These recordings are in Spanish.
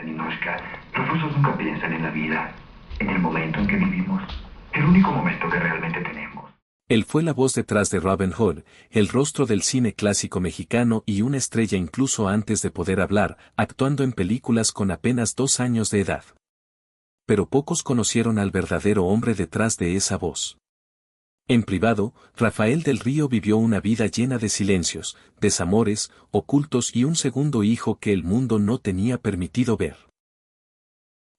Ninochka, los rusos nunca piensan en la vida, en el momento en que vivimos, el único momento que realmente tenemos. Él fue la voz detrás de Robin Hood, el rostro del cine clásico mexicano y una estrella incluso antes de poder hablar, actuando en películas con apenas 2 años de edad. Pero pocos conocieron al verdadero hombre detrás de esa voz. En privado, Rafael del Río vivió una vida llena de silencios, desamores, ocultos y un segundo hijo que el mundo no tenía permitido ver.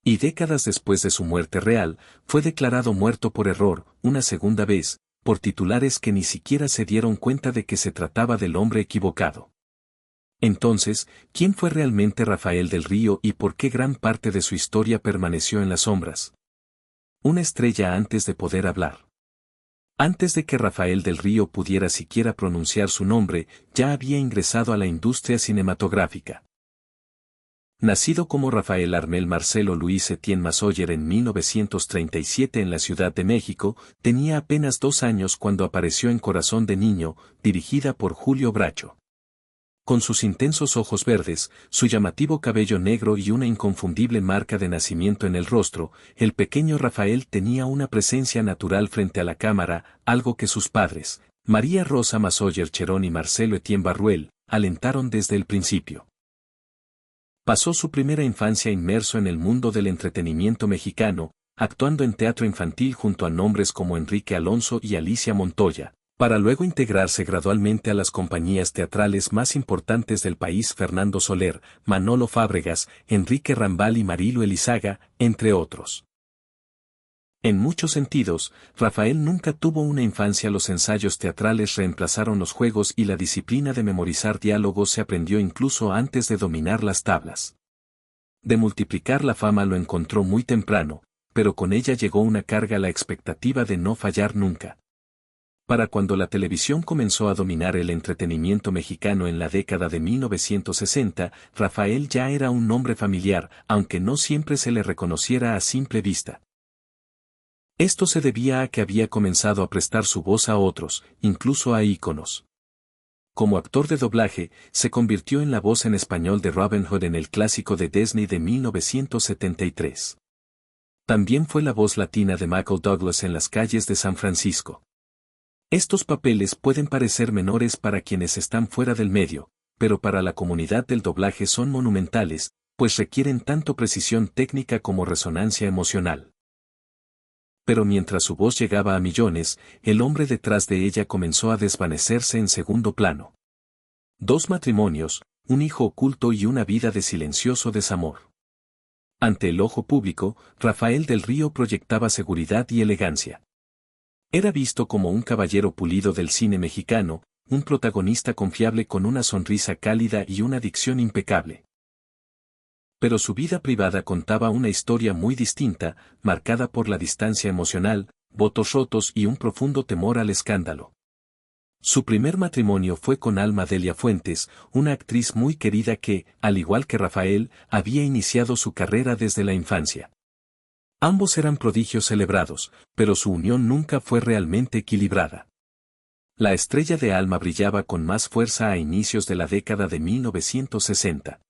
Y décadas después de su muerte real, fue declarado muerto por error, una segunda vez, por titulares que ni siquiera se dieron cuenta de que se trataba del hombre equivocado. Entonces, ¿quién fue realmente Rafael del Río y por qué gran parte de su historia permaneció en las sombras? Una estrella antes de poder hablar. Antes de que Rafael del Río pudiera siquiera pronunciar su nombre, ya había ingresado a la industria cinematográfica. Nacido como Rafael Armel Marcelo Luis Etienne Masoyer en 1937 en la Ciudad de México, tenía apenas 2 años cuando apareció en Corazón de Niño, dirigida por Julio Bracho. Con sus intensos ojos verdes, su llamativo cabello negro y una inconfundible marca de nacimiento en el rostro, el pequeño Rafael tenía una presencia natural frente a la cámara, algo que sus padres, María Rosa Masoyer Cherón y Marcelo Etienne Barruel, alentaron desde el principio. Pasó su primera infancia inmerso en el mundo del entretenimiento mexicano, actuando en teatro infantil junto a nombres como Enrique Alonso y Alicia Montoya, para luego integrarse gradualmente a las compañías teatrales más importantes del país: Fernando Soler, Manolo Fábregas, Enrique Rambal y Marilo Elizaga, entre otros. En muchos sentidos, Rafael nunca tuvo una infancia. Los ensayos teatrales reemplazaron los juegos y la disciplina de memorizar diálogos se aprendió incluso antes de dominar las tablas. De multiplicar la fama lo encontró muy temprano, pero con ella llegó una carga: la expectativa de no fallar nunca. Para cuando la televisión comenzó a dominar el entretenimiento mexicano en la década de 1960, Rafael ya era un nombre familiar, aunque no siempre se le reconociera a simple vista. Esto se debía a que había comenzado a prestar su voz a otros, incluso a íconos. Como actor de doblaje, se convirtió en la voz en español de Robin Hood en el clásico de Disney de 1973. También fue la voz latina de Michael Douglas en Las calles de San Francisco. Estos papeles pueden parecer menores para quienes están fuera del medio, pero para la comunidad del doblaje son monumentales, pues requieren tanto precisión técnica como resonancia emocional. Pero mientras su voz llegaba a millones, el hombre detrás de ella comenzó a desvanecerse en segundo plano. 2 matrimonios, un hijo oculto y una vida de silencioso desamor. Ante el ojo público, Rafael del Río proyectaba seguridad y elegancia. Era visto como un caballero pulido del cine mexicano, un protagonista confiable con una sonrisa cálida y una dicción impecable. Pero su vida privada contaba una historia muy distinta, marcada por la distancia emocional, votos rotos y un profundo temor al escándalo. Su primer matrimonio fue con Alma Delia Fuentes, una actriz muy querida que, al igual que Rafael, había iniciado su carrera desde la infancia. Ambos eran prodigios celebrados, pero su unión nunca fue realmente equilibrada. La estrella de Alma brillaba con más fuerza a inicios de la década de 1960.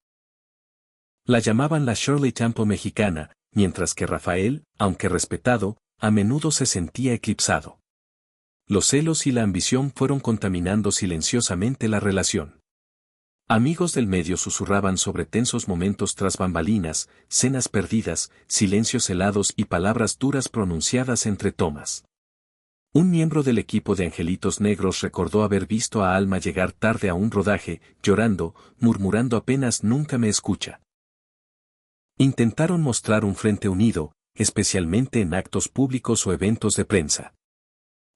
La llamaban la Shirley Temple mexicana, mientras que Rafael, aunque respetado, a menudo se sentía eclipsado. Los celos y la ambición fueron contaminando silenciosamente la relación. Amigos del medio susurraban sobre tensos momentos tras bambalinas, cenas perdidas, silencios helados y palabras duras pronunciadas entre tomas. Un miembro del equipo de Angelitos Negros recordó haber visto a Alma llegar tarde a un rodaje, llorando, murmurando apenas nunca me escucha. Intentaron mostrar un frente unido, especialmente en actos públicos o eventos de prensa.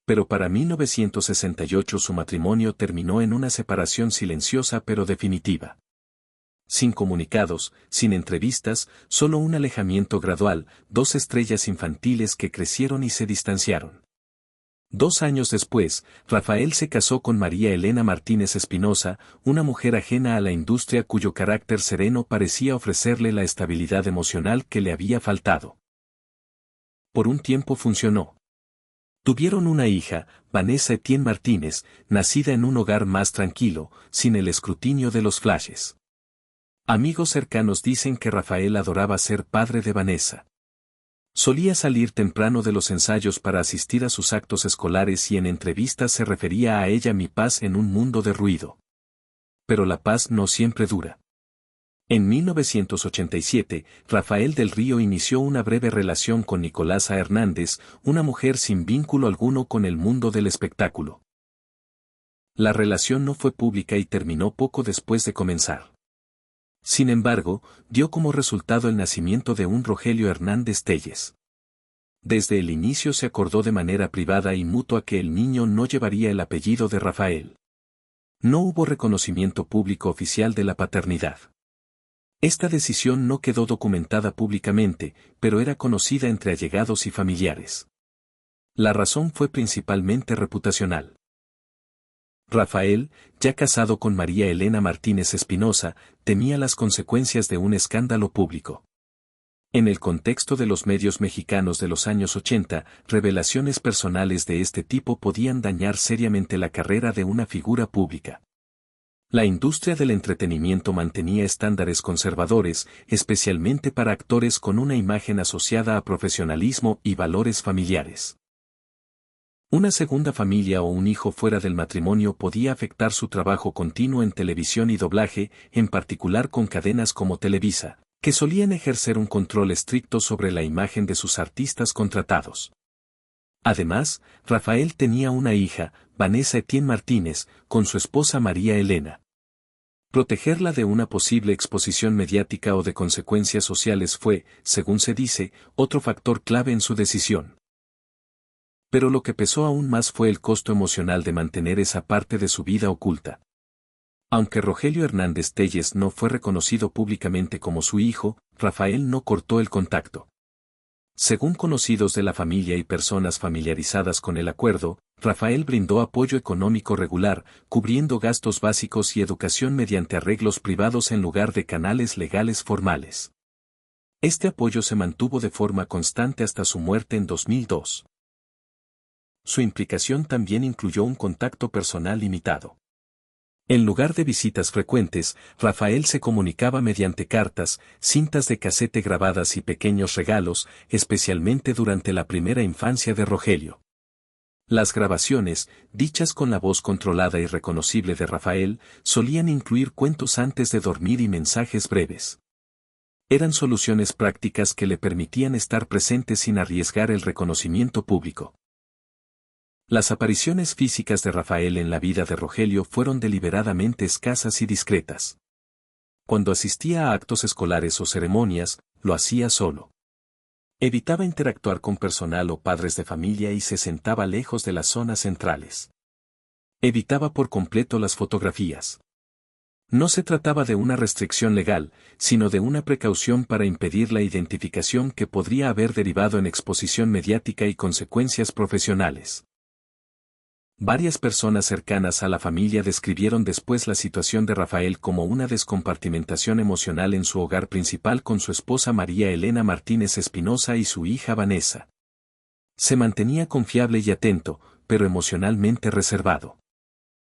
Pero para 1968 su matrimonio terminó en una separación silenciosa pero definitiva. Sin comunicados, sin entrevistas, solo un alejamiento gradual, 2 estrellas infantiles que crecieron y se distanciaron. 2 años después, Rafael se casó con María Elena Martínez Espinosa, una mujer ajena a la industria cuyo carácter sereno parecía ofrecerle la estabilidad emocional que le había faltado. Por un tiempo funcionó. Tuvieron una hija, Vanessa Etienne Martínez, nacida en un hogar más tranquilo, sin el escrutinio de los flashes. Amigos cercanos dicen que Rafael adoraba ser padre de Vanessa. Solía salir temprano de los ensayos para asistir a sus actos escolares y en entrevistas se refería a ella: mi paz en un mundo de ruido. Pero la paz no siempre dura. En 1987, Rafael del Río inició una breve relación con Nicolasa Hernández, una mujer sin vínculo alguno con el mundo del espectáculo. La relación no fue pública y terminó poco después de comenzar. Sin embargo, dio como resultado el nacimiento de un Rogelio Hernández Telles. Desde el inicio se acordó de manera privada y mutua que el niño no llevaría el apellido de Rafael. No hubo reconocimiento público oficial de la paternidad. Esta decisión no quedó documentada públicamente, pero era conocida entre allegados y familiares. La razón fue principalmente reputacional. Rafael, ya casado con María Elena Martínez Espinosa, temía las consecuencias de un escándalo público. En el contexto de los medios mexicanos de los años 80, revelaciones personales de este tipo podían dañar seriamente la carrera de una figura pública. La industria del entretenimiento mantenía estándares conservadores, especialmente para actores con una imagen asociada a profesionalismo y valores familiares. Una segunda familia o un hijo fuera del matrimonio podía afectar su trabajo continuo en televisión y doblaje, en particular con cadenas como Televisa, que solían ejercer un control estricto sobre la imagen de sus artistas contratados. Además, Rafael tenía una hija, Vanessa Etienne Martínez, con su esposa María Elena. Protegerla de una posible exposición mediática o de consecuencias sociales fue, según se dice, otro factor clave en su decisión. Pero lo que pesó aún más fue el costo emocional de mantener esa parte de su vida oculta. Aunque Rogelio Hernández Telles no fue reconocido públicamente como su hijo, Rafael no cortó el contacto. Según conocidos de la familia y personas familiarizadas con el acuerdo, Rafael brindó apoyo económico regular, cubriendo gastos básicos y educación mediante arreglos privados en lugar de canales legales formales. Este apoyo se mantuvo de forma constante hasta su muerte en 2002. Su implicación también incluyó un contacto personal limitado. En lugar de visitas frecuentes, Rafael se comunicaba mediante cartas, cintas de casete grabadas y pequeños regalos, especialmente durante la primera infancia de Rogelio. Las grabaciones, dichas con la voz controlada y reconocible de Rafael, solían incluir cuentos antes de dormir y mensajes breves. Eran soluciones prácticas que le permitían estar presente sin arriesgar el reconocimiento público. Las apariciones físicas de Rafael en la vida de Rogelio fueron deliberadamente escasas y discretas. Cuando asistía a actos escolares o ceremonias, lo hacía solo. Evitaba interactuar con personal o padres de familia y se sentaba lejos de las zonas centrales. Evitaba por completo las fotografías. No se trataba de una restricción legal, sino de una precaución para impedir la identificación que podría haber derivado en exposición mediática y consecuencias profesionales. Varias personas cercanas a la familia describieron después la situación de Rafael como una descompartimentación emocional en su hogar principal con su esposa María Elena Martínez Espinosa y su hija Vanessa. Se mantenía confiable y atento, pero emocionalmente reservado.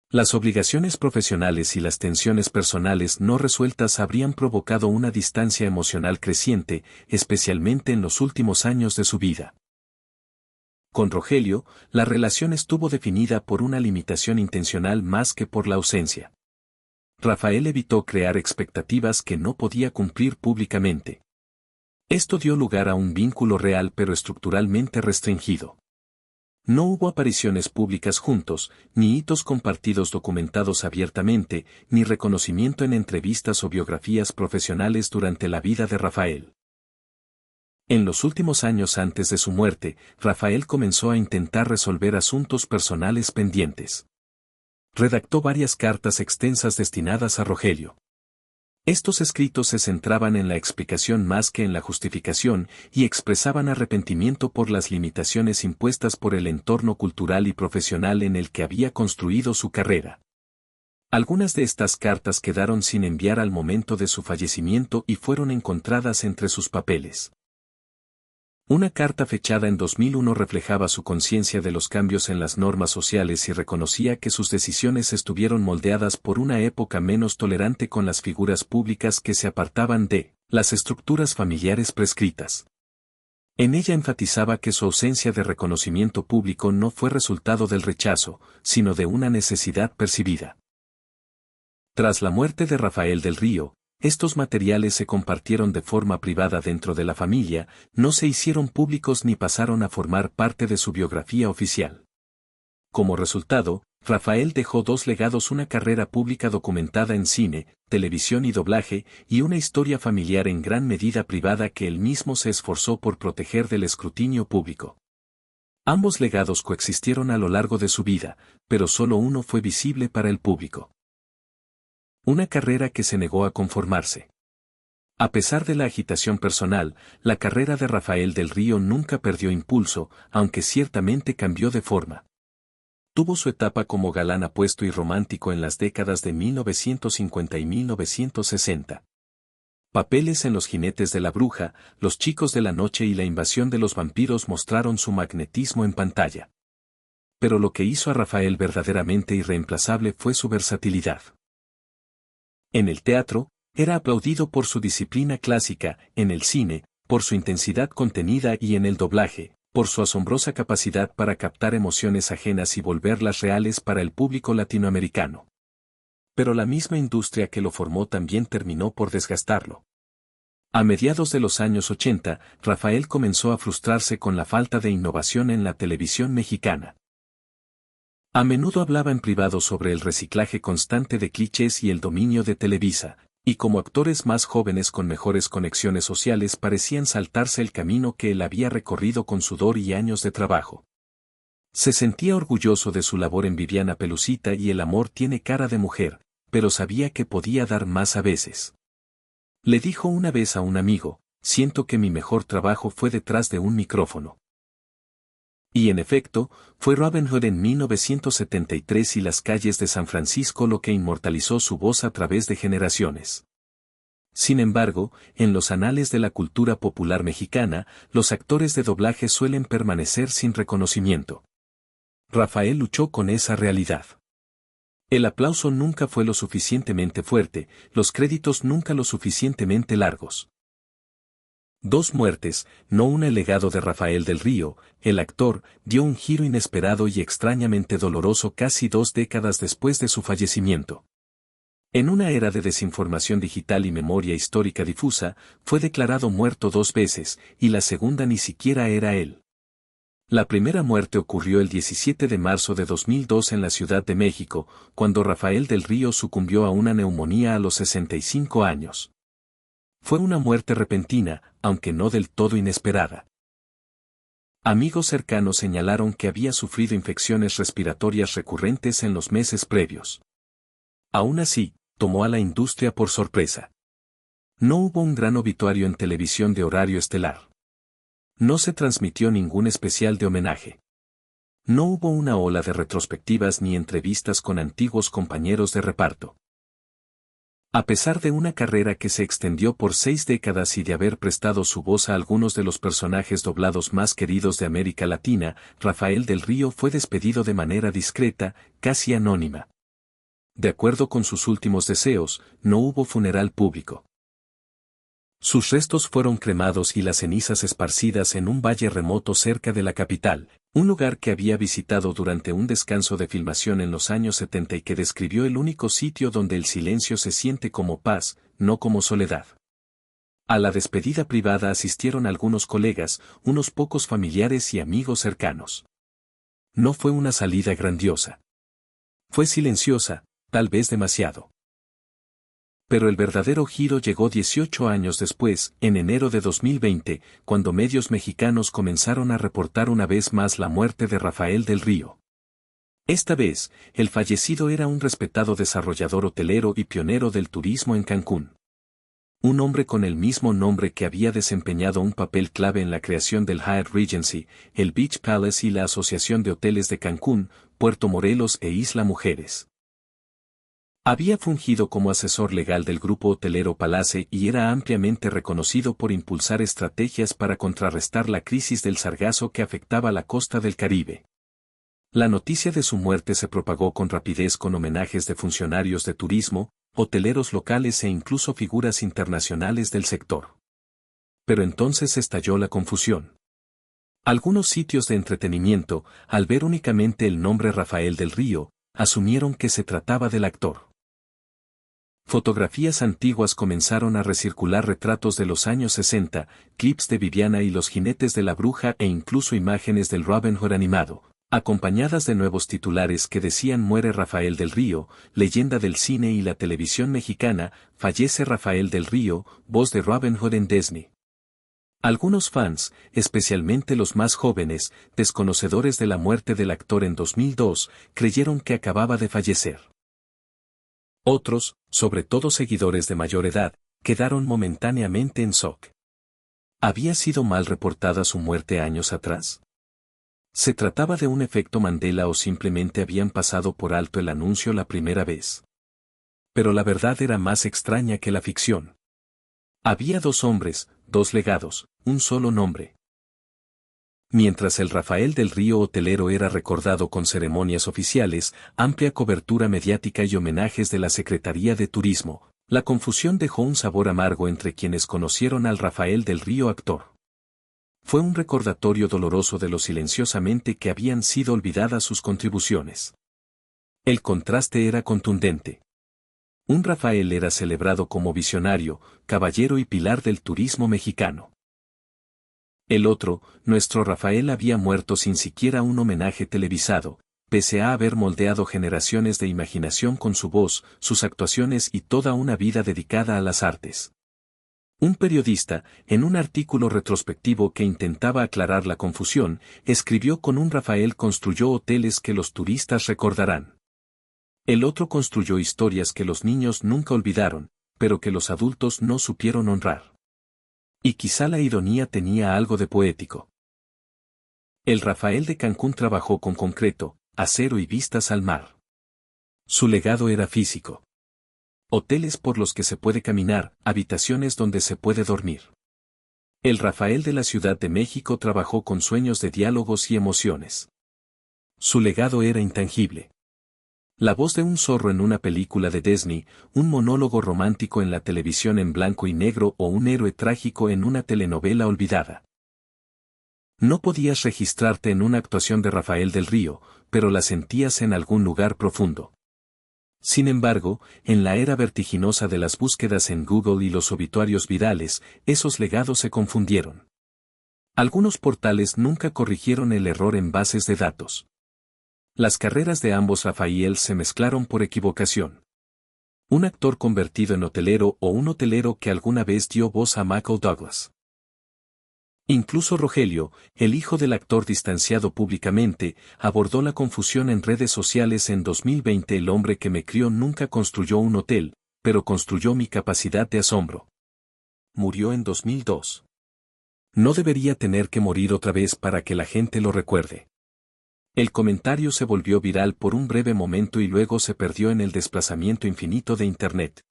Las obligaciones profesionales y las tensiones personales no resueltas habrían provocado una distancia emocional creciente, especialmente en los últimos años de su vida. Con Rogelio, la relación estuvo definida por una limitación intencional más que por la ausencia. Rafael evitó crear expectativas que no podía cumplir públicamente. Esto dio lugar a un vínculo real pero estructuralmente restringido. No hubo apariciones públicas juntos, ni hitos compartidos documentados abiertamente, ni reconocimiento en entrevistas o biografías profesionales durante la vida de Rafael. En los últimos años antes de su muerte, Rafael comenzó a intentar resolver asuntos personales pendientes. Redactó varias cartas extensas destinadas a Rogelio. Estos escritos se centraban en la explicación más que en la justificación y expresaban arrepentimiento por las limitaciones impuestas por el entorno cultural y profesional en el que había construido su carrera. Algunas de estas cartas quedaron sin enviar al momento de su fallecimiento y fueron encontradas entre sus papeles. Una carta fechada en 2001 reflejaba su conciencia de los cambios en las normas sociales y reconocía que sus decisiones estuvieron moldeadas por una época menos tolerante con las figuras públicas que se apartaban de las estructuras familiares prescritas. En ella enfatizaba que su ausencia de reconocimiento público no fue resultado del rechazo, sino de una necesidad percibida. Tras la muerte de Rafael del Río, estos materiales se compartieron de forma privada dentro de la familia, no se hicieron públicos ni pasaron a formar parte de su biografía oficial. Como resultado, Rafael dejó dos legados: una carrera pública documentada en cine, televisión y doblaje, y una historia familiar en gran medida privada que él mismo se esforzó por proteger del escrutinio público. Ambos legados coexistieron a lo largo de su vida, pero solo uno fue visible para el público. Una carrera que se negó a conformarse. A pesar de la agitación personal, la carrera de Rafael del Río nunca perdió impulso, aunque ciertamente cambió de forma. Tuvo su etapa como galán apuesto y romántico en las décadas de 1950 y 1960. Papeles en Los jinetes de la bruja, Los chicos de la noche y La invasión de los vampiros mostraron su magnetismo en pantalla. Pero lo que hizo a Rafael verdaderamente irreemplazable fue su versatilidad. En el teatro, era aplaudido por su disciplina clásica; en el cine, por su intensidad contenida; y en el doblaje, por su asombrosa capacidad para captar emociones ajenas y volverlas reales para el público latinoamericano. Pero la misma industria que lo formó también terminó por desgastarlo. A mediados de los años 80, Rafael comenzó a frustrarse con la falta de innovación en la televisión mexicana. A menudo hablaba en privado sobre el reciclaje constante de clichés y el dominio de Televisa, y como actores más jóvenes con mejores conexiones sociales parecían saltarse el camino que él había recorrido con sudor y años de trabajo. Se sentía orgulloso de su labor en Viviana Pelucita y El amor tiene cara de mujer, pero sabía que podía dar más a veces. Le dijo una vez a un amigo: siento que mi mejor trabajo fue detrás de un micrófono. Y en efecto, fue Robin Hood en 1973 y Las calles de San Francisco lo que inmortalizó su voz a través de generaciones. Sin embargo, en los anales de la cultura popular mexicana, los actores de doblaje suelen permanecer sin reconocimiento. Rafael luchó con esa realidad. El aplauso nunca fue lo suficientemente fuerte, los créditos nunca lo suficientemente largos. Dos muertes, no una. El legado de Rafael del Río, el actor, dio un giro inesperado y extrañamente doloroso casi 2 décadas después de su fallecimiento. En una era de desinformación digital y memoria histórica difusa, fue declarado muerto 2 veces, y la segunda ni siquiera era él. La primera muerte ocurrió el 17 de marzo de 2002 en la Ciudad de México, cuando Rafael del Río sucumbió a una neumonía a los 65 años. Fue una muerte repentina, aunque no del todo inesperada. Amigos cercanos señalaron que había sufrido infecciones respiratorias recurrentes en los meses previos. Aún así, tomó a la industria por sorpresa. No hubo un gran obituario en televisión de horario estelar. No se transmitió ningún especial de homenaje. No hubo una ola de retrospectivas ni entrevistas con antiguos compañeros de reparto. A pesar de una carrera que se extendió por 6 décadas y de haber prestado su voz a algunos de los personajes doblados más queridos de América Latina, Rafael del Río fue despedido de manera discreta, casi anónima. De acuerdo con sus últimos deseos, no hubo funeral público. Sus restos fueron cremados y las cenizas esparcidas en un valle remoto cerca de la capital, un lugar que había visitado durante un descanso de filmación en los años 70 y que describió el único sitio donde el silencio se siente como paz, no como soledad. A la despedida privada asistieron algunos colegas, unos pocos familiares y amigos cercanos. No fue una salida grandiosa. Fue silenciosa, tal vez demasiado. Pero el verdadero giro llegó 18 años después, en enero de 2020, cuando medios mexicanos comenzaron a reportar una vez más la muerte de Rafael del Río. Esta vez, el fallecido era un respetado desarrollador hotelero y pionero del turismo en Cancún. Un hombre con el mismo nombre que había desempeñado un papel clave en la creación del Hyatt Regency, el Beach Palace y la Asociación de Hoteles de Cancún, Puerto Morelos e Isla Mujeres. Había fungido como asesor legal del grupo hotelero Palace y era ampliamente reconocido por impulsar estrategias para contrarrestar la crisis del sargazo que afectaba la costa del Caribe. La noticia de su muerte se propagó con rapidez con homenajes de funcionarios de turismo, hoteleros locales e incluso figuras internacionales del sector. Pero entonces estalló la confusión. Algunos sitios de entretenimiento, al ver únicamente el nombre Rafael del Río, asumieron que se trataba del actor. Fotografías antiguas comenzaron a recircular retratos de los años 60, clips de Viviana y los jinetes de la bruja e incluso imágenes del Robin Hood animado, acompañadas de nuevos titulares que decían muere Rafael del Río, leyenda del cine y la televisión mexicana, fallece Rafael del Río, voz de Robin Hood en Disney. Algunos fans, especialmente los más jóvenes, desconocedores de la muerte del actor en 2002, creyeron que acababa de fallecer. Otros, sobre todo seguidores de mayor edad, quedaron momentáneamente en shock. ¿Había sido mal reportada su muerte años atrás? ¿Se trataba de un efecto Mandela o simplemente habían pasado por alto el anuncio la primera vez? Pero la verdad era más extraña que la ficción. Había dos hombres, dos legados, un solo nombre. Mientras el Rafael del Río hotelero era recordado con ceremonias oficiales, amplia cobertura mediática y homenajes de la Secretaría de Turismo, la confusión dejó un sabor amargo entre quienes conocieron al Rafael del Río actor. Fue un recordatorio doloroso de lo silenciosamente que habían sido olvidadas sus contribuciones. El contraste era contundente. Un Rafael era celebrado como visionario, caballero y pilar del turismo mexicano. El otro, nuestro Rafael había muerto sin siquiera un homenaje televisado, pese a haber moldeado generaciones de imaginación con su voz, sus actuaciones y toda una vida dedicada a las artes. Un periodista, en un artículo retrospectivo que intentaba aclarar la confusión, escribió: con un Rafael construyó hoteles que los turistas recordarán. El otro construyó historias que los niños nunca olvidaron, pero que los adultos no supieron honrar. Y quizá la ironía tenía algo de poético. El Rafael de Cancún trabajó con concreto, acero y vistas al mar. Su legado era físico. Hoteles por los que se puede caminar, habitaciones donde se puede dormir. El Rafael de la Ciudad de México trabajó con sueños de diálogos y emociones. Su legado era intangible. La voz de un zorro en una película de Disney, un monólogo romántico en la televisión en blanco y negro o un héroe trágico en una telenovela olvidada. No podías registrarte en una actuación de Rafael del Río, pero la sentías en algún lugar profundo. Sin embargo, en la era vertiginosa de las búsquedas en Google y los obituarios virales, esos legados se confundieron. Algunos portales nunca corrigieron el error en bases de datos. Las carreras de ambos Rafael se mezclaron por equivocación. Un actor convertido en hotelero o un hotelero que alguna vez dio voz a Michael Douglas. Incluso Rogelio, el hijo del actor distanciado públicamente, abordó la confusión en redes sociales en 2020. El hombre que me crió nunca construyó un hotel, pero construyó mi capacidad de asombro. Murió en 2002. No debería tener que morir otra vez para que la gente lo recuerde. El comentario se volvió viral por un breve momento y luego se perdió en el desplazamiento infinito de Internet.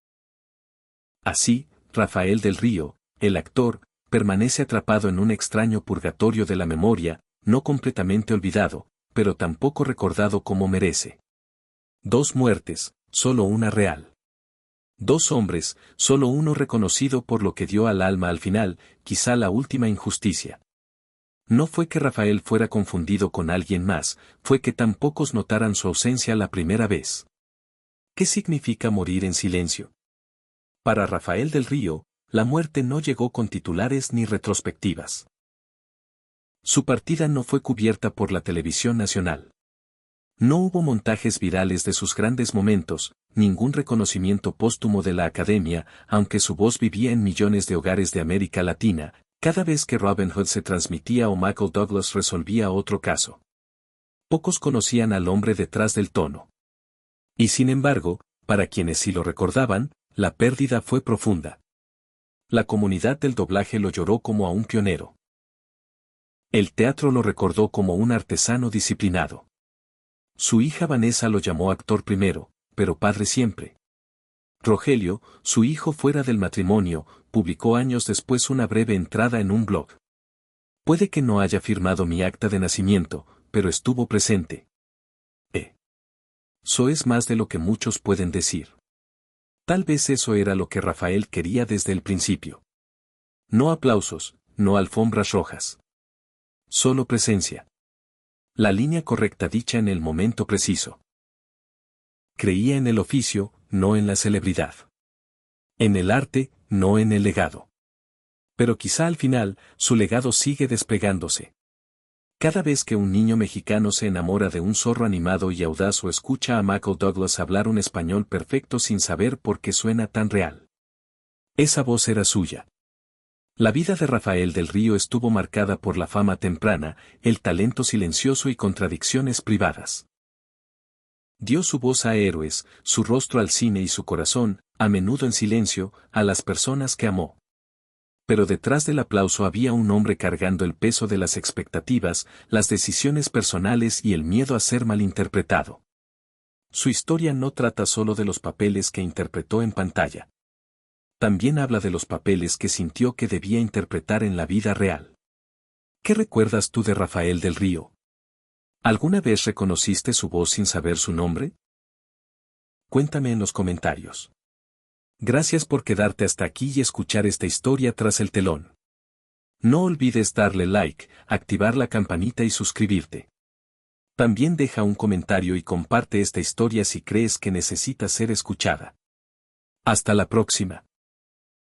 Así, Rafael del Río, el actor, permanece atrapado en un extraño purgatorio de la memoria, no completamente olvidado, pero tampoco recordado como merece. Dos muertes, solo una real. Dos hombres, solo uno reconocido por lo que dio al alma al final, quizá la última injusticia. No fue que Rafael fuera confundido con alguien más, fue que tan pocos notaran su ausencia la primera vez. ¿Qué significa morir en silencio? Para Rafael del Río, la muerte no llegó con titulares ni retrospectivas. Su partida no fue cubierta por la televisión nacional. No hubo montajes virales de sus grandes momentos, ningún reconocimiento póstumo de la Academia, aunque su voz vivía en millones de hogares de América Latina, cada vez que Robin Hood se transmitía o Michael Douglas resolvía otro caso. Pocos conocían al hombre detrás del tono. Y sin embargo, para quienes sí lo recordaban, la pérdida fue profunda. La comunidad del doblaje lo lloró como a un pionero. El teatro lo recordó como un artesano disciplinado. Su hija Vanessa lo llamó actor primero, pero padre siempre. Rogelio, su hijo fuera del matrimonio, publicó años después una breve entrada en un blog. Puede que no haya firmado mi acta de nacimiento, pero estuvo presente. Eso es más de lo que muchos pueden decir. Tal vez eso era lo que Rafael quería desde el principio. No aplausos, no alfombras rojas. Solo presencia. La línea correcta dicha en el momento preciso. Creía en el oficio, no en la celebridad. En el arte, no en el legado. Pero quizá al final, su legado sigue despegándose. Cada vez que un niño mexicano se enamora de un zorro animado y audaz o escucha a Michael Douglas hablar un español perfecto sin saber por qué suena tan real. Esa voz era suya. La vida de Rafael del Río estuvo marcada por la fama temprana, el talento silencioso y contradicciones privadas. Dio su voz a héroes, su rostro al cine y su corazón, a menudo en silencio, a las personas que amó. Pero detrás del aplauso había un hombre cargando el peso de las expectativas, las decisiones personales y el miedo a ser malinterpretado. Su historia no trata solo de los papeles que interpretó en pantalla. También habla de los papeles que sintió que debía interpretar en la vida real. ¿Qué recuerdas tú de Rafael del Río? ¿Alguna vez reconociste su voz sin saber su nombre? Cuéntame en los comentarios. Gracias por quedarte hasta aquí y escuchar esta historia tras el telón. No olvides darle like, activar la campanita y suscribirte. También deja un comentario y comparte esta historia si crees que necesita ser escuchada. Hasta la próxima.